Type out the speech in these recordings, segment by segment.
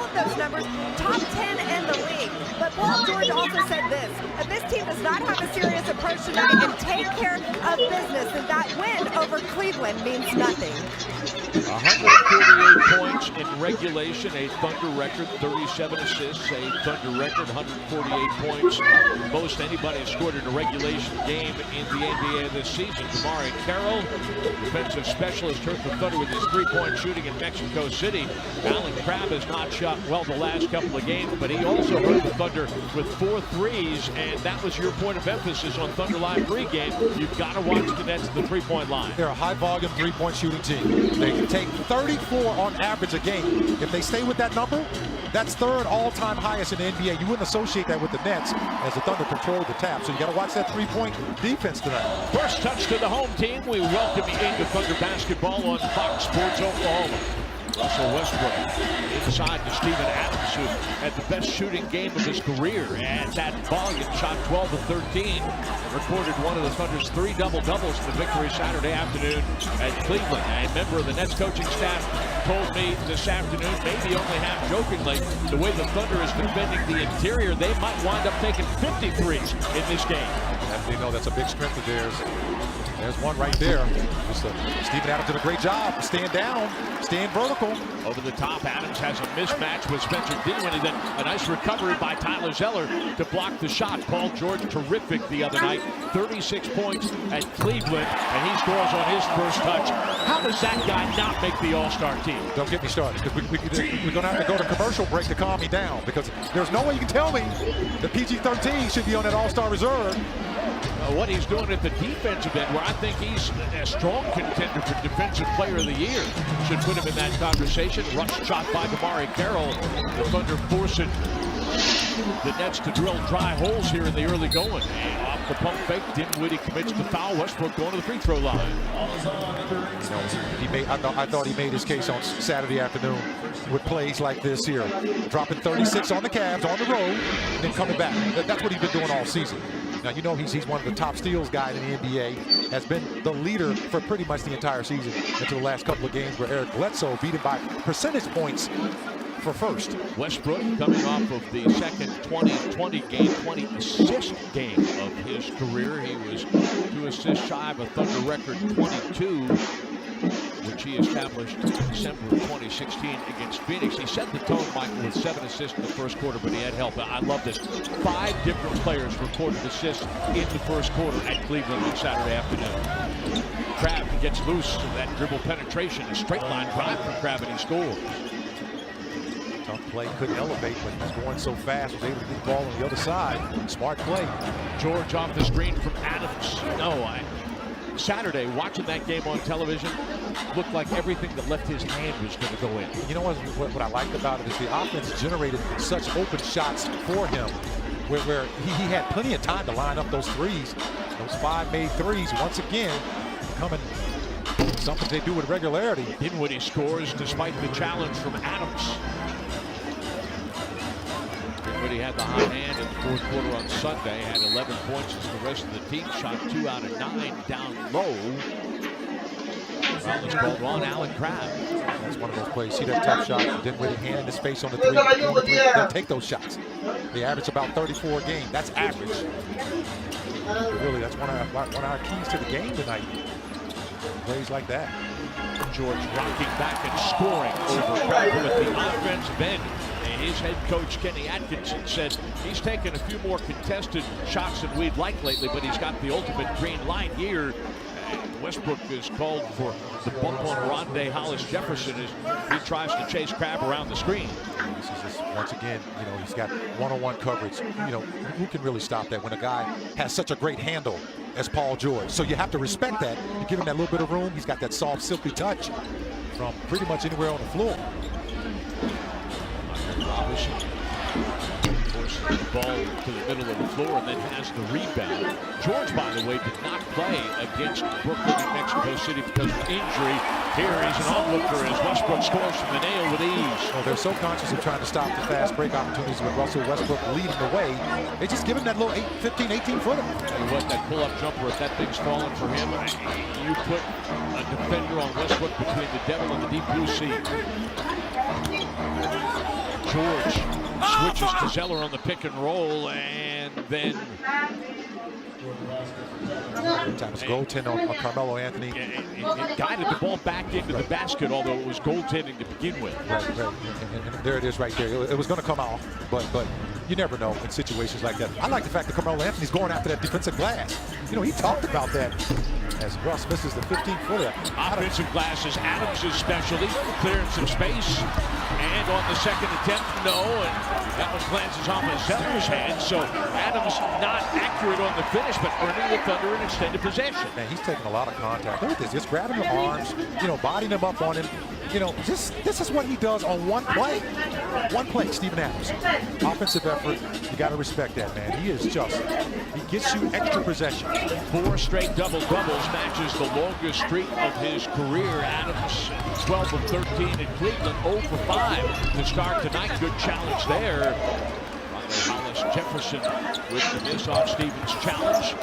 Those numbers, top 10 in the league. But Paul George also said this: if this team does not have a serious approach tonight and take care of business, then that win over Cleveland means nothing. 148 points in regulation, a Thunder record, 37 assists, a Thunder record, 148 points. Most anybody has scored in a regulation game in the NBA this season. Damari Carroll, defensive specialist, hurt the Thunder with his three-point shooting in Mexico City. Allen Crabbe has not shot well the last couple of games, but he also hurt the Thunder with 4 threes, and that was your point of emphasis on Thunder Live pregame. You've got to watch the Nets at the three-point line. They're a high-volume three-point shooting team. They can take 34 on average a game. If they stay with that number, that's third all-time highest in the NBA. You wouldn't associate that with the Nets as the Thunder control the tap. So you got to watch that three-point defense tonight. First touch to the home team. We welcome you into Thunder basketball on Fox Sports Oklahoma. Russell Westbrook inside to Steven Adams, who had the best shooting game of his career at that volume, shot 12 of 13, recorded one of the Thunder's 3 double-doubles in the victory Saturday afternoon at Cleveland. A member of the Nets coaching staff told me this afternoon, maybe only half jokingly, the way the Thunder is defending the interior, they might wind up taking 53s in this game. You know, that's a big strength of theirs. There's one right there. Steven Adams did a great job. Stand down, stand vertical. Over the top, Adams has a mismatch with Spencer Dinwiddie. Then a nice recovery by Tyler Zeller to block the shot. Paul George, terrific the other night. 36 points at Cleveland, and he scores on his first touch. How does that guy not make the All-Star team? Don't get me started, because we're going to have to go to commercial break to calm me down, because there's no way you can tell me that PG-13 should be on that All-Star reserve. What he's doing at the defensive end, where I think he's a strong contender for Defensive Player of the Year, should put him in that conversation. Rush shot by Damari Carroll. The Thunder forcing the Nets to drill dry holes here in the early going. And off the pump fake, Dinwiddie commits the foul. Westbrook going to the free throw line. You know, I thought he made his case on Saturday afternoon with plays like this here. Dropping 36 on the Cavs on the road, and then coming back. That's what he's been doing all season. Now, you know he's one of the top steals guys in the NBA, has been the leader for pretty much the entire season until the last couple of games where Eric Bledsoe beat him by percentage points for first. Westbrook coming off of the second 20-20 game, 20-assist game of his career. He was 2 assists shy of a Thunder record 22, which he established in December of 2016 against Phoenix. He set the tone, Michael, with 7 assists in the first quarter, but he had help. I love this. 5 different players recorded assists in the first quarter at Cleveland on Saturday afternoon. Crabbe gets loose, that dribble penetration, a straight line drive from Crabbe, and he scores. Tough play, couldn't elevate, but he's going so fast, was able to get the ball on the other side. Smart play. George off the screen from Adams. Saturday, watching that game on television, looked like everything that left his hand was going to go in. You know what I liked about it is the offense generated such open shots for him, where he had plenty of time to line up those threes. Those 5 made threes, once again, becoming something they do with regularity. Dinwiddie scores despite the challenge from Adams. Dinwiddie had the hot hand in the fourth quarter on Sunday, had 11 points as the rest of the team shot 2 out of 9 down low. Foul is called on Allen Crabbe. That's one of those plays. See that tough shot? Dinwiddie hand in his face on the 3. They'll take those shots. They average about 34 a game. That's average. Really, that's one of our keys to the game tonight. Plays like that. George rocking back and scoring over Crabbe with the offensive end. His head coach, Kenny Atkinson, said he's taken a few more contested shots than we'd like lately, but he's got the ultimate green light here. Westbrook is called for the bump on Rondé Hollis-Jefferson as he tries to chase Crabbe around the screen. This is just, once again, you know, he's got one-on-one coverage. You know, who can really stop that when a guy has such a great handle as Paul George? So you have to respect that. You give him that little bit of room. He's got that soft, silky touch from pretty much anywhere on the floor. Robinson forces the ball to the middle of the floor and then has the rebound. George, by the way, did not play against Brooklyn in Mexico City because of injury. Here he's an onlooker as Westbrook scores from the nail with ease. Well, they're so conscious of trying to stop the fast break opportunities with Russell Westbrook leading the way. They just give him that little 15, 18-footer. Tell you what, that pull-up jumper, if that thing's falling for him, you put a defender on Westbrook between the devil and the deep blue sea. George switches to Zeller on the pick and roll, and then Times goaltending on Carmelo Anthony. it guided the ball back into the basket, although it was goaltending to begin with. Right. And there it is right there. It was going to come off, but you never know in situations like that. I like the fact that Carmelo Anthony's going after that defensive glass. You know, he talked about that as Russ misses the 15-footer. Offensive glass is Adams' specialty, clearing some space. And on the second attempt, no, and that one glances off of Zeller's hand. So Adams not accurate on the finish, but earning the Thunder an extended possession. Man, he's taking a lot of contact. Look at this, just grabbing the arms, you know, bodying him up on him. You know, this is what he does on one play. One play, Steven Adams. Offensive effort, you got to respect that, man. He gets you extra possession. 4 straight double-doubles matches the longest streak of his career. Adams, 12 of 13 in Cleveland, 0 for 5 to start tonight. Good challenge there. Hollis Jefferson with the miss off Stevens' challenge.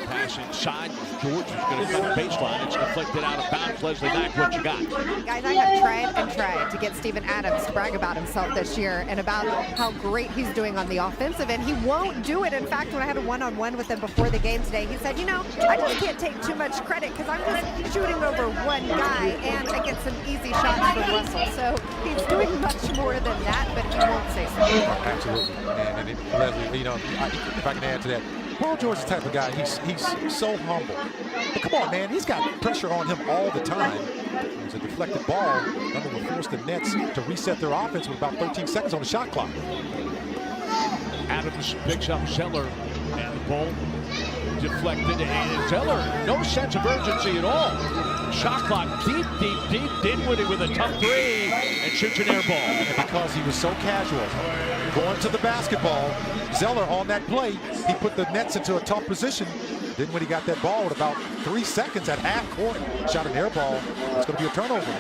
Pass inside. George is going to cut the baseline. It's deflected out of bounds. Leslie Mack, what you got? Guys, I have tried to get Steven Adams to brag about himself this year and about how great he's doing on the offensive end. He won't do it. In fact, when I had a one-on-one with him before the game today, he said, you know, I just can't take too much credit because I'm just shooting over one guy and I get some easy shots from Russell. So he's doing much more than that, but he won't say so. Absolutely. And Leslie, you know, if I can add to that, Paul George is the type of guy, he's so humble. But come on, man, he's got pressure on him all the time. It's a deflected ball. Thunder will force the Nets to reset their offense with about 13 seconds on the shot clock. Adams picks up Zeller, and the ball deflected, and Zeller, no sense of urgency at all. Shot clock deep. Dinwiddie with a tough 3 and shoots an air ball. And because he was so casual, going to the basketball, Zeller on that play, he put the Nets into a tough position. Dinwiddie got that ball with about 3 seconds at half court, shot an air ball. It's going to be a turnover.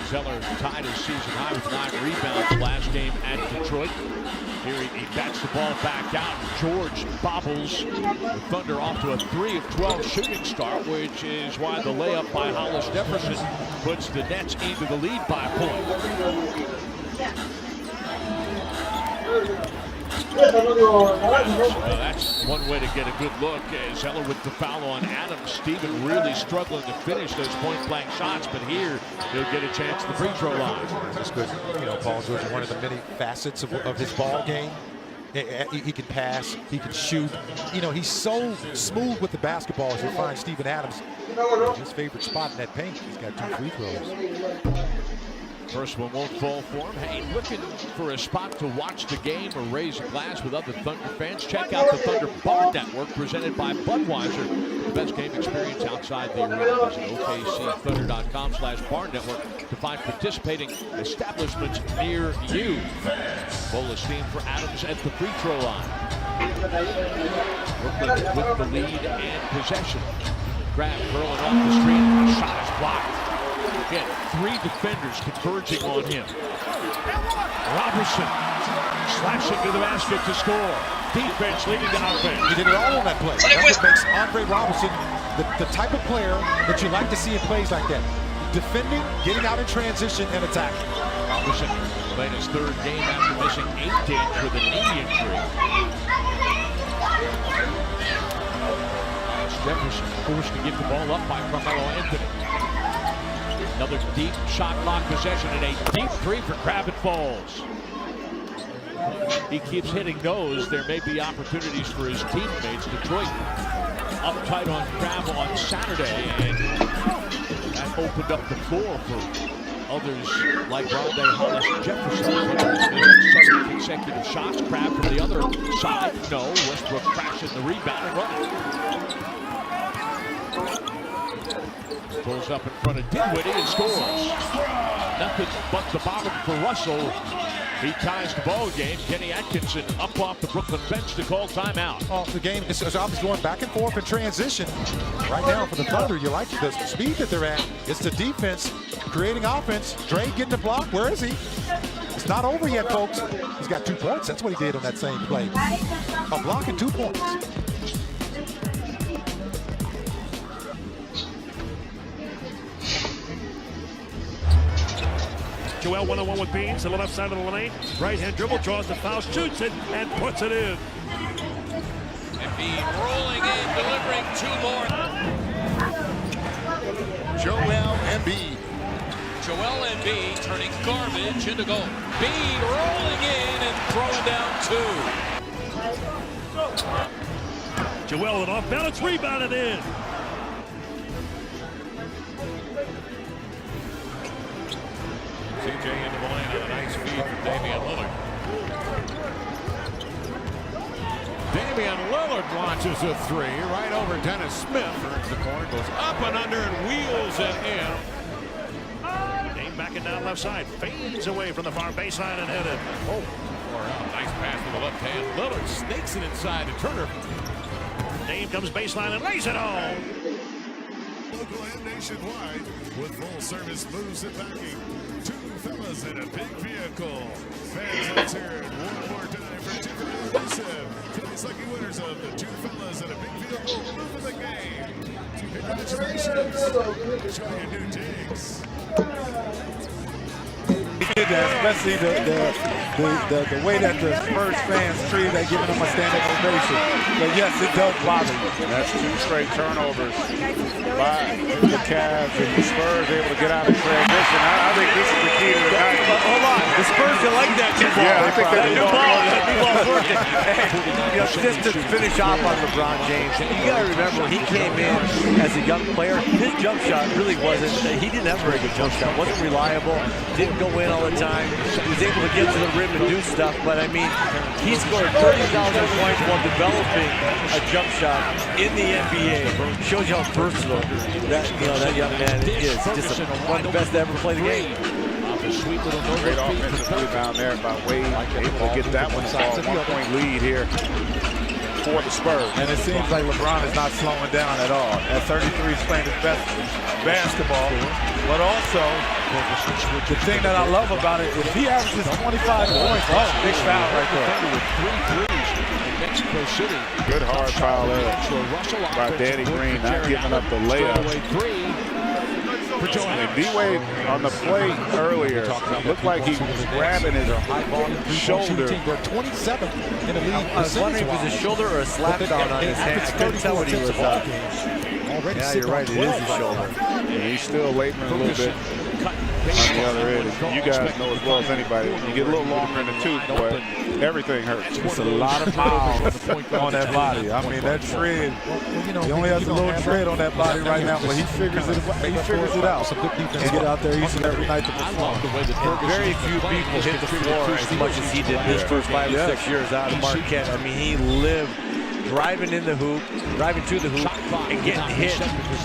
Zeller tied his season high with 9 rebounds last game at Detroit. Here he bats the ball back out. George bobbles. The Thunder off to a 3 of 12 shooting start, which is why the layup by Hollis Jefferson puts the Nets into the lead by a point. That's one way to get a good look. Zeller with the foul on Adams. Steven really struggling to finish those point-blank shots, but here he'll get a chance at the free throw line. That's good. You know, Paul George is one of the many facets of his ball game. He can pass, he can shoot. You know, he's so smooth with the basketball as you'll find Steven Adams. His favorite spot in that paint. He's got 2 free throws. First one won't fall for him. Hey, looking for a spot to watch the game or raise a glass with other Thunder fans? Check out the Thunder Bar Network presented by Budweiser. The best game experience outside the arena. Visit OKCThunder.com/Bar Network to find participating establishments near you. Full esteem for Adams at the free throw line. Brooklyn with the lead and possession. Grab curling off the screen. Shot is blocked. Again, 3 defenders converging on him. Robertson slashing to the basket to score. Defense leading to offense. He did it all on that play. That's what makes Andre Robertson the type of player that you like to see in plays like that. Defending, getting out in transition, and attacking. Robertson played his 3rd game after missing 8 games with a knee injury. Jefferson forced to give the ball up by Carmelo Anthony. Another deep shot clock possession and a deep 3 for Kravitz Falls. He keeps hitting those. There may be opportunities for his teammates. Detroit uptight on Crab on Saturday, and that opened up the floor for others like Rondé Hollis Jefferson. 7 consecutive shots. Crab from the other side. No. Westbrook crashing the rebound and running. Pulls up in front of Dinwiddie and scores. Nothing but the bottom for Russell. He ties the ball game. Kenny Atkinson up off the Brooklyn bench to call timeout. Well, the game is obviously going back and forth in transition. Right now for the Thunder, you like the speed that they're at. It's the defense creating offense. Dre getting the block. Where is he? It's not over yet, folks. He's got 2 points. That's what he did on that same play. A block and 2 points. Joel one-on-one with Bean to the left side of the lane. Right-hand dribble, draws the foul, shoots it, and puts it in. And Bean rolling in, delivering 2 more. Joel Embiid. Joel Embiid turning garbage into goal. Bean rolling in and throwing down 2. Joel with off balance, rebounded in. CJ into the lane on a nice feed from Damian Lillard. Damian Lillard launches a 3 right over Dennis Smith. Turns the corner, goes up and under and wheels it in. Dame backing down left side, fades away from the far baseline and headed. Oh, nice pass with the left hand. Lillard snakes it inside to Turner. Dame comes baseline and lays it home. Local and nationwide with full-service moves and packing. 2 fellas in a big vehicle. Fans, let's hear it one more time for Tiffany and Yusuf. Today's lucky winners of the 2 fellas in a big vehicle moving the game. Congratulations. Show your new digs. He did that, especially the way that the Spurs fans treated that, giving him a standing ovation. But yes, it does bother you. That's 2 straight turnovers by the Cavs, and the Spurs able to get out of transition. I think this is the key to the night. Hold on, the Spurs are like that new ball. Yeah, I think that new ball's working. Hey, just to finish off on LeBron James, you got to remember he came in as a young player. His jump shot really wasn't. He didn't have a very good jump shot. Wasn't reliable. Didn't go in all the time. He was able to get to the rim and do stuff. But I mean, he scored 30,000 points while developing a jump shot in the NBA. Shows you how versatile that young man is. Just one of the best to ever play the game. Great offensive rebound there by Wade. Able to get that one ball. 1-point lead here for the Spurs. And it seems like LeBron is not slowing down at all. At 33, he's playing his best basketball. But also, the thing that I love about it, if he averages 25 points, big foul right there. Mexico City. Good hard foul there by Danny Green, not giving up the layup. And D-Wade on the play earlier looked like he was grabbing his shoulder. 27 in the league. I was wondering if it was a shoulder or a slap down on his hand. I couldn't tell what he was Yeah, you're right, it is his shoulder. And he's still laboring a little bit on the other end. You guys know as well as anybody, you get a little longer in the tooth, but everything hurts. It's a lot of miles on that body. I mean, that tread, he only has a little tread on that body right now, but he figures it out. And get out there each and every night to perform. And very few people hit the floor as much as he did his first 5 or 6 years out of Marquette. I mean, he lived driving in the hoop, driving to the hoop, and getting hit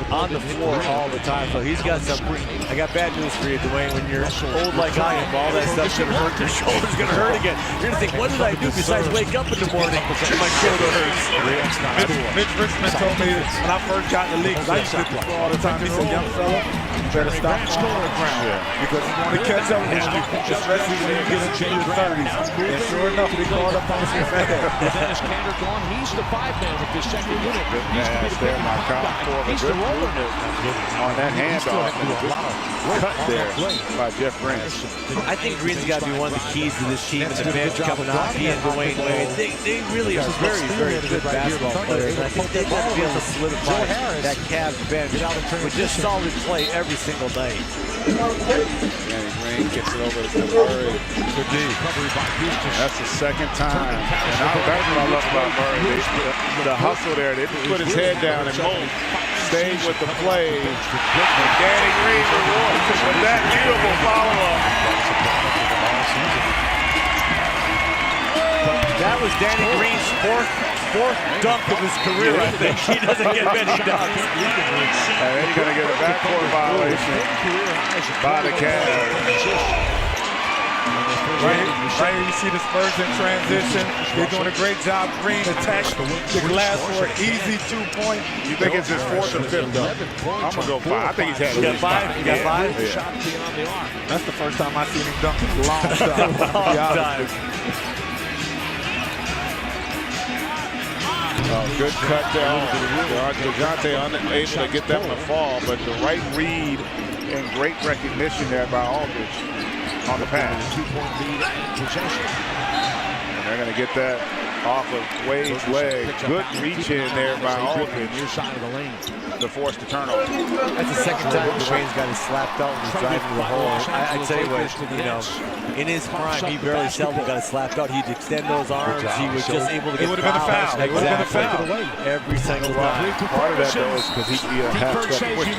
on the floor all the time. So he's got some. I got bad news for you, Dwayne. When you're old like I am, all that stuff's gonna hurt. Your shoulder's gonna hurt again. You're gonna think, what did I do besides wake up in the morning? My shoulder hurts. Mitch Richmond told me when I first got in the league, I used to hit the floor all the time. He said, young fella, you better stop falling on the ground because you want to catch up with you, especially when you get into your 30s. And sure enough, he called up on his head. Dennis Cantor gone. He's the 5-man with this second unit. Good pass there by Kyle Korver. Good movement on that handoff. Good cut there by Jeff Green. I think Green's got to be one of the keys to this team and the bench coming off. He and Dwayne Wade, they really are very, very good basketball players. And I think they're going to be able to solidify that Cavs bench with just solid play every single night. Danny Green gets it over to Murray. That's the second time. And that's what I love about Murray. The hustle there. They put his head down and move. Stayed with the play. And Danny Green rewards with that beautiful follow-up. That was Danny Green's fourth dunk of his career, I think. He doesn't get many dunks. And they're going to get a backcourt violation by the Cavs. Right here you see the Spurs in transition. They're doing a great job. Green attacks the glass for an easy 2-point. You think it's his 4th or 5th dunk? I'm going to go 5. I think he's had at least 5. You got 5? Yeah. That's the first time I've seen him dunk in a long time. Long time. Good cut down. DeJounte unable to get that one to fall, but the right read and great recognition there by Aldridge. on the pass. 2-point lead and possession. And they're going to get that off of Wade's leg. Good reach in there by Aldridge. Near side of the lane. To force the turnover. That's the second time Dwayne's got it slapped out and he's driving to the hole. I tell you what, you know, in his prime, he barely seldom got it slapped out. He'd extend those arms. He was just able to get It would have been a foul. It would have been a foul. Every single time. Part of that, though, is because he'd be a half step quicker.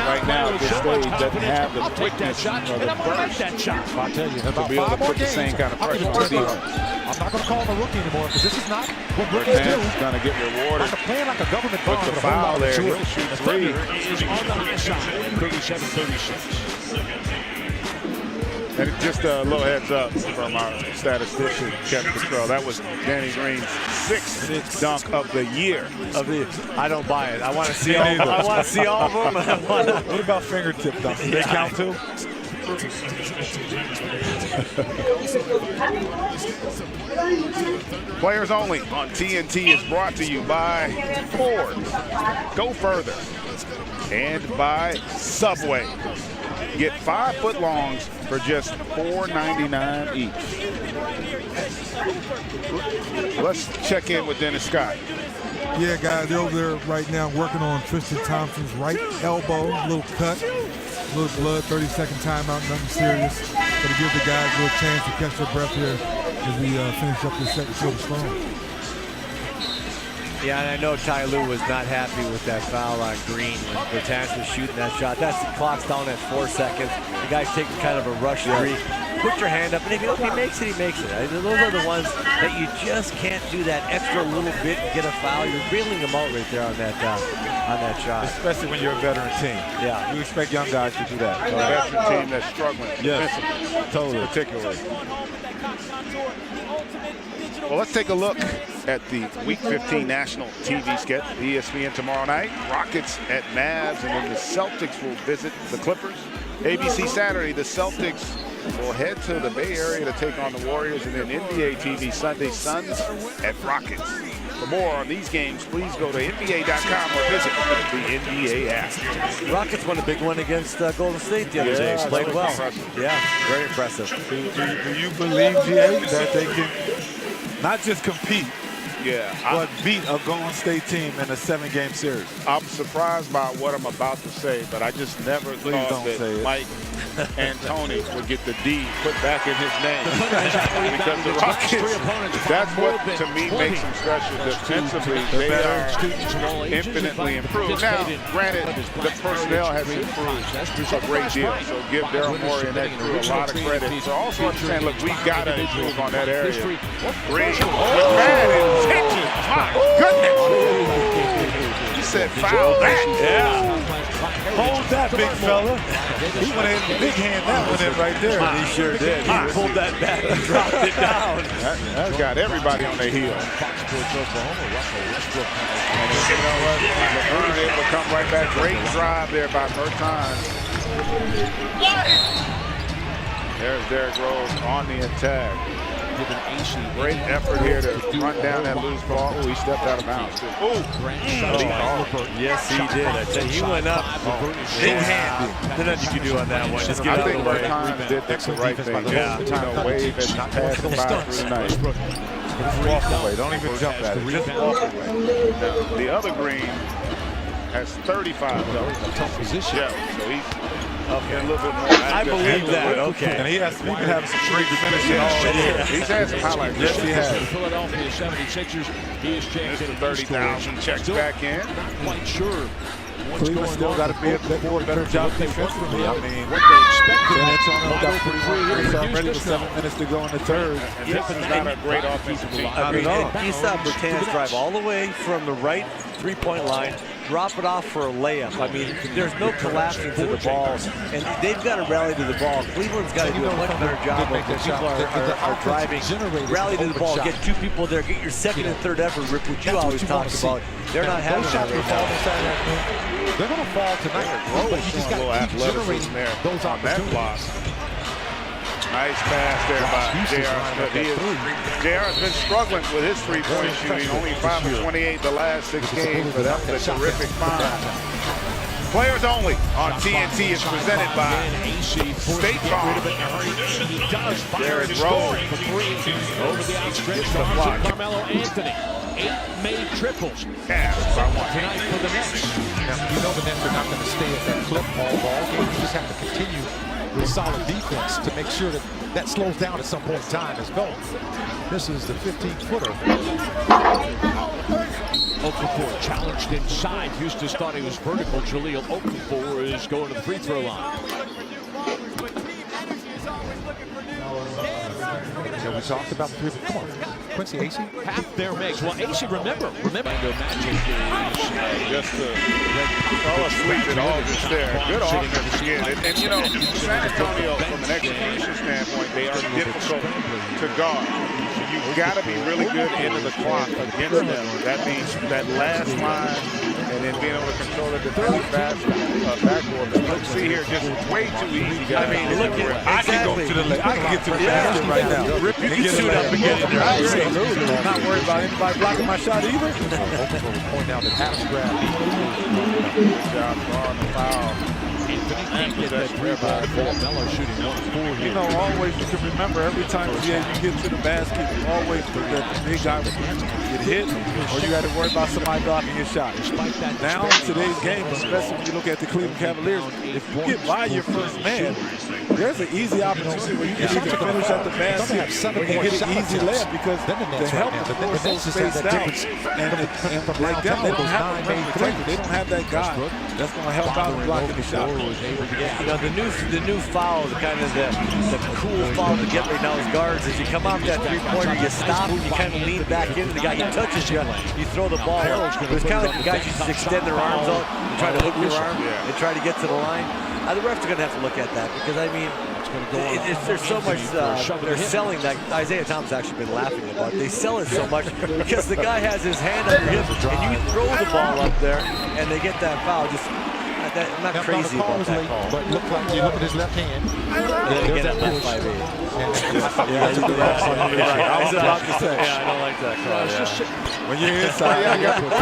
Right now, at this stage, doesn't have the quickness or the burst. I'll tell you, To be able to put the same kind of pressure on Steve. I'm not going to call him a rookie anymore because this is not what rookies do. He's going to get rewarded. I'm playing like a government With the foul there, he'll shoot three. Is on the high side, 37-36. And just a little heads up from our statistician, Kevin Patrell. That was Danny Green's 6th dunk of the year. I don't buy it. I want to see all of them. I want to see all of them. What about fingertip dunks? Do they count too? Players Only on TNT is brought to you by Ford, Go Further, and by Subway. Get 5-foot-longs for just $4.99 each. Let's check in with Dennis Scott. Yeah, guys, they're over there right now working on Tristan Thompson's right elbow, little cut, little blood, 30-second timeout, nothing serious. But to give the guys a little chance to catch their breath here as we finish up this second quarter strong. Yeah, and I know Ty Lue was not happy with that foul on Green when Bertans was shooting that shot. That's the clock's down at 4 seconds. The guy's taking kind of a rush three. Put your hand up, and if he makes it, he makes it. Those are the ones that you just can't do that extra little bit and get a foul. You're bailing them out right there on that shot. Especially when you're a veteran team. Yeah. You expect young guys to do that. A veteran team that's struggling. Yes, totally. Particularly. Well, let's take a look at the Week 15 national TV sketch. ESPN tomorrow night. Rockets at Mavs, and then the Celtics will visit the Clippers. ABC Saturday, the Celtics will head to the Bay Area to take on the Warriors, and then NBA TV Sunday, Suns at Rockets. For more on these games, please go to NBA.com or visit the NBA app. Rockets won a big one against Golden State the other day. Played well. Impressive. Yeah, very impressive. Do you believe, GA, that they can not just compete, but beat a Golden State team in a 7-game series? I'm surprised by what I'm about to say, but I just never thought that Mike and Tony would get the D put back in his name. Because the Rockets, that's what to me makes them special. Defensively, they are infinitely improved. Now, granted, the personnel has improved a great deal, so give Daryl Morey and that crew a lot of credit. So also understand, look, we've got to improve on that area. Green, bad intention. My goodness. You said foul that. Yeah. Hold that, big fella. He went in, big hand that one in right there. He sure did. He pulled that back and dropped it down. That's got everybody on their heels. And you know what? LeBron able to come right back. Great drive there by Bertans. There's Derrick Rose on the attack. Great effort here to run down that loose ball. Oh, he stepped out of bounds. Yes, he did. I said he went up. Big hand. There's nothing you can do on that one. Just get I out think of the way. Bertans did the right thing. Yeah. You know, Wade has not passed by through the night. Walk away. Don't even jump at it. Just walk away. Now, the other Green has 35. Tough position. Yeah, so he's a little bit more. I believe that. Okay. And he's been having some great finishing all year. He's had some highlights. Yes, he has. The Philadelphia 76ers, he is checked in. Mr. 30,000 checks back in. Quite sure what's Cleveland going still on. got to be a better job defensively. I mean, what they expected. San Antonio got Wide open 3 three. already with 7 minutes to go in the third. And this is not a great offensive team. I mean, he saw Bertans drive all the way from the right three-point line, drop it off for a layup. I mean, there's no collapsing to the ball, and they've got to rally to the ball. Cleveland's got to do a much better job of when people are driving. Rally to the ball, get 2 people there, get your second and third effort, Rick, which you always talk about. They're not having that right now. They're going to fall tonight. But he just got a little athleticism there on that block. Nice pass there by J.R. J.R. has been struggling with his three-point shooting, only 5 of 28 the last 6 games, but that was a terrific find. Players Only on TNT is presented by State Farm. He does fire and Rose for three over the outstretched arms of Carmelo Anthony. 8 made triples. Cavs by 1 tonight for the Nets. Now, you know the Nets are not going to stay at that clip all ball game. You just have to continue with solid defense to make sure that that slows down at some point in time as well. This is the 15-footer. Okafor challenged inside. Houston thought he was vertical. Jahlil Okafor is going to the free throw line. So we talked about the three. Come on, Quincy AC. Half their makes. Well, AC, remember. Magic just fall asleep at all this there. Good offense again. And you know, San Antonio, from an execution standpoint, they are difficult to guard. You've got to be really good into the clock against them. That means that last line and then being able to control the defensive backboard. But let's see here, just way too easy, guys. I mean, look here. I can go to the left. I can get to the basket right now. You can shoot up and get in there. Absolutely. I'm not worried about anybody blocking my shot either. Okafor will point out that Adams grabbed. Good job drawing the foul. Anthony can't get that rebound. Melo shooting 1-4 here. You know, always you can remember every time you get to the basket, you always think that the big guy was going to get hit, or you got to worry about somebody blocking your shot. Despite that, now in today's game, especially when you look at the Cleveland Cavaliers, if you get by your first man, there's an easy opportunity where you can either finish at the basket or you get an easy layup because the help of the floor is so spaced out. And like them, they don't have a rim protector. They don't have that guy that's going to help out in blocking the shot. You know, the new foul, the kind of the cool foul to get right now as guards is you come off that three-pointer, you stop, you kind of lean back into the guy who touches you, you throw the ball up. But it's kind of like the guys just extend their arms out and try to hook your arm and try to get to the line. The refs are going to have to look at that because, I mean, there's so much, they're selling that. Isaiah Thomas actually been laughing about it. They sell it so much because the guy has his hand on your hip and you throw the ball up there and they get that foul. I'm not crazy about that call. But look like you look at his left hand. There's that left 5'8". Yeah, I was about to say. Yeah, I don't like that call. When you're inside,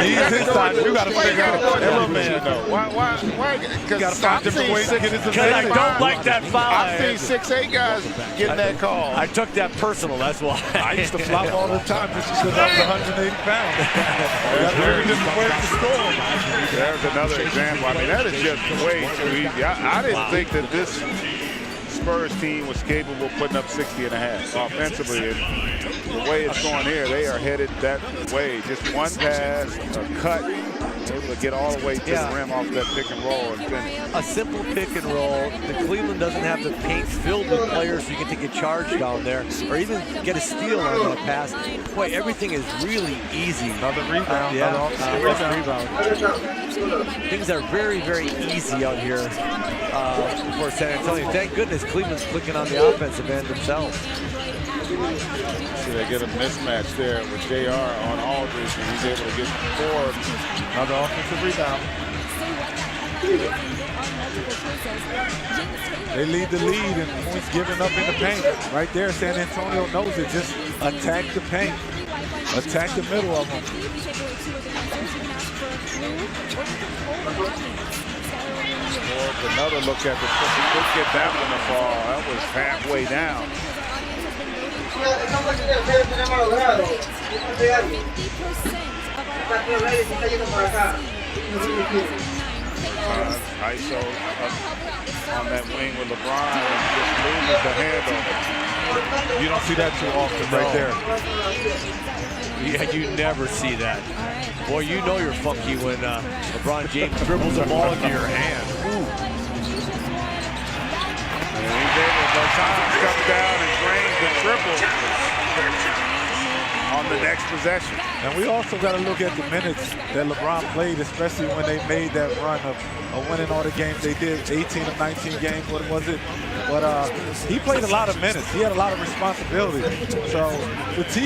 he's inside. You got to figure out what man though. Why? Because find different ways to get his advantage. I don't like that foul. I've seen 6'8" guys getting that call. I took that personal. That's why. I used to flop all the time just because I was 180 pounds. There's different ways to score. There's another example. I mean, that is just way too easy. I didn't think that this Spurs team was capable of putting up 60 and a half offensively. And the way it's going here, they are headed that way. Just one pass, a cut, able to get all the way to the rim off that pick and roll. And a simple pick and roll. The Cleveland doesn't have the paint filled with players so you can take a charge down there or even get a steal on that pass. Boy, everything is really easy. Another rebound. Rebound. Things are very, very easy out here for San Antonio. Thank goodness Cleveland's clicking on the offensive end themselves. So they get a mismatch there with JR on Aldridge, and he's able to get 4. Another offensive rebound. They lead the lead in points given up in the paint. Right there, San Antonio knows it. Just attack the paint. Attack the middle of them. Another look at the triple. Couldn't get that one to fall. That was halfway down. ISO on that wing with LeBron and just loses the handle. You don't see that too often right there. Yeah, you never see that. Boy, you know you're funky when LeBron James dribbles the ball into your hand. Ooh. And he's able to come down and drain the triple on the next possession. And we also got to look at the minutes that LeBron played, especially when they made that run of winning all the games they did, 18 of 19 games, what was it? But he played a lot of minutes. He had a lot of responsibility. So the team